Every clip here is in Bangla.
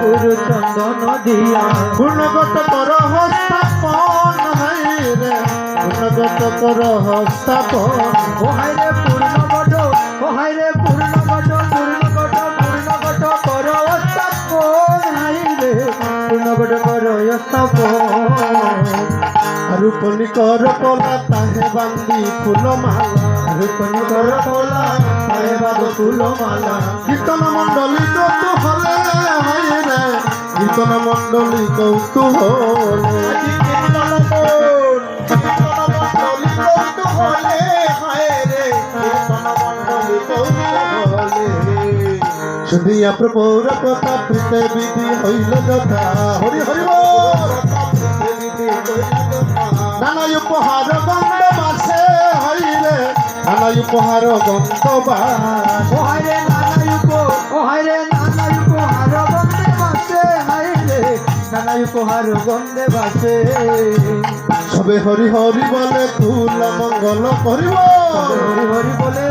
গুরু চন্দন দিয়া গুণগত কর হস্তাপন রে গুণগত কর হস্তাপন ও হাইরে পূর্ণগত ও হাইরে পূর্ণগত পূর্ণগত পূর্ণগত কর স্থাপন হাইরে পূর্ণগত কর স্থাপন রূপনি কর কলা তাহে বান্দি ফুলমালা রূপনি কর কলা তাহে বাঁধো ফুলমালা কীর্তন মণ্ডলী কৌতূ হলে রে কীর্তন মণ্ডলী কৌতূ হলে শুধিয়া প্রভুর কথা প্রীতে বিধি হইল যথা হরি হরি নানা উপহার গন্ধ বাসে হইলে নানা উপহার গন্ধ বাস ও হাইরে নানায়ুপ ও হাইরে নানায়ুপ হার গন্ধে বাসে হাইরে নানায়ুপ হার গন্ধে বাসে সবে হরি হরি বলে কুল মঙ্গল করিব হরি হরি বলে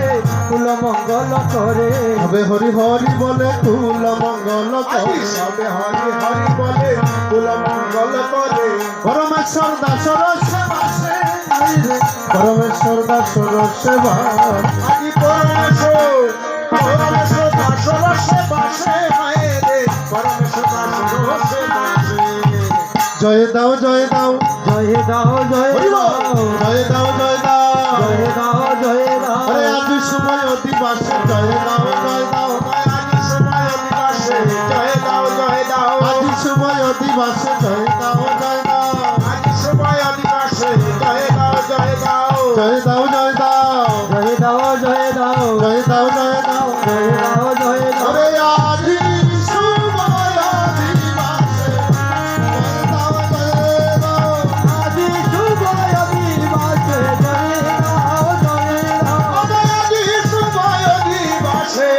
কুল মঙ্গল করে সবে হরি হরি বলে কুল মঙ্গল করে সবে হরি হরি বলে কুল মঙ্গল করে পরমেশ্বর দাসর সেবাসে পরমেশ্বর দাসর সেবা আজি পরমেশ্বর পরমেশ্বর দাসর সেবাসে হায় রে পরমেশ্বর দাসর সেবাসে জয় দাও জয় দাও জয় দাও জয় দাও জয় দাও জয় দাও জয় দাও জয় দাও আরে আজি সময় অধিবাসে জয় দাও জয় দাও আজি সময় অধিবাসে জয় দাও জয় দাও আজি সময় অধিবাসে জয় দাও জয় দাও আজি সময় অধিবাসে জয় দাও জয় দাও জয় দাও জয় দাও জয় দাও জয় দাও জয় দাও জয় দাও জয় দাও জয় দাও আরে আজি সময় অধিবাসে জয় দাও জয় দাও আজি শুভয় বিবাসে জয় দাও জয় দাও আজি সময় অধিবাসে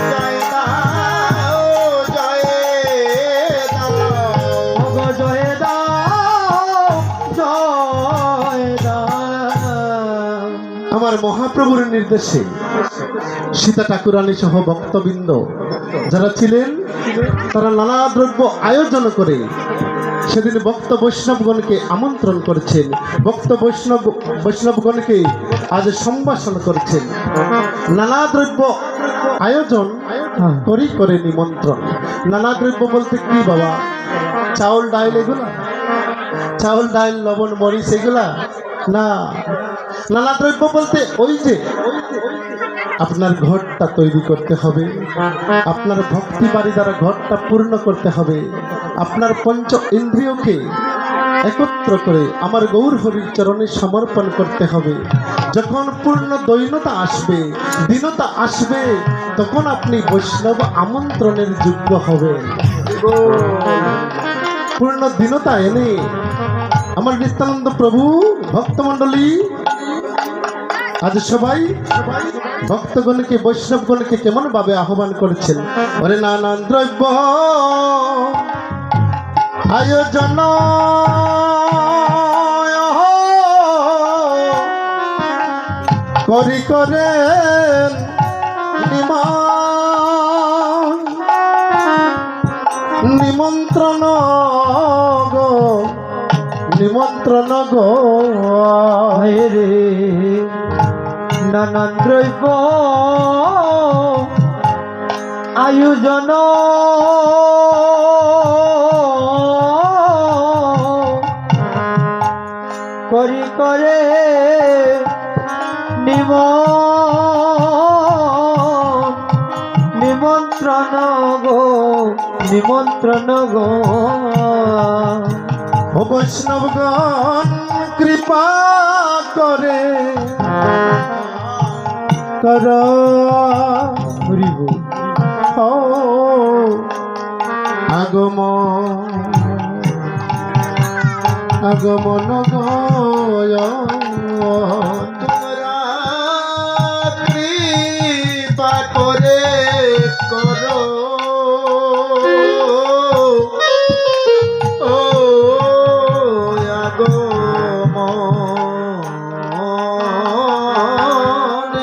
জয় দাও জয় দাও ওগো জয় দাও জয় দাও আমার মহাপ্রভুর নির্দেশে সীতা ঠাকুরানী সহ ভক্তবৃন্দ যারা ছিলেন তারা নানা দ্রব্য আয়োজন করে সেদিন ভক্ত বৈষ্ণবগণকে আমন্ত্রণ করেছেন ভক্ত বৈষ্ণবগণকে আজ সম্ভাষণ করেছেন নানা দ্রব্য আয়োজন করে নিমন্ত্রণ নানা দ্রব্য বলতে কি বাবা চাউল ডাইল এগুলা চাউল ডাইল লবণ মরিচ এগুলা না নানা দ্রব্য বলতে ওই যে আপনার ঘরটা তৈরি করতে হবে আপনার ভক্তি বাড়ি দ্বারা ঘরটা পূর্ণ করতে হবে আপনার পঞ্চ ইন্দ্রিয়কে একত্র করে আমার গৌর হরির চরণে সমর্পণ করতে হবে যখন পূর্ণ দৈনতা আসবে দীনতা আসবে তখন আপনি বৈষ্ণব আমন্ত্রণের যোগ্য হবেন পূর্ণ দীনতা এনে আমার নিত্যানন্দ প্রভু ভক্তমণ্ডলী আজ সবাই ভক্তগণকে বৈষ্ণবগণকে কেমন ভাবে আহ্বান করেছেন ওরে নানান দ্রব্য আয়োজন করি করেন নিমন্ত্রণ গো নিমন্ত্রণ গো রে নানান দ্রব্য আয়োজন করি করে নিমন্ত্রণ গো নিমন্ত্রণ গো ও বৈষ্ণবগণ কৃপা করে কর হরিব ও আগমন গয় তোমরা কৃপা করে করো ও আগমন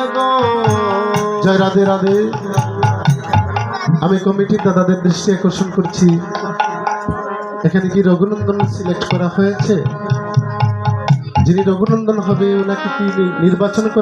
গো জয় রাধে রাধে আমি কমিটির দাদাদের দৃষ্টি আকর্ষণ করছি, এখানে কি রঘুনন্দন সিলেক্ট করা হয়েছে? যিনি রঘুনন্দন হবে ওনাকে কি নির্বাচন করা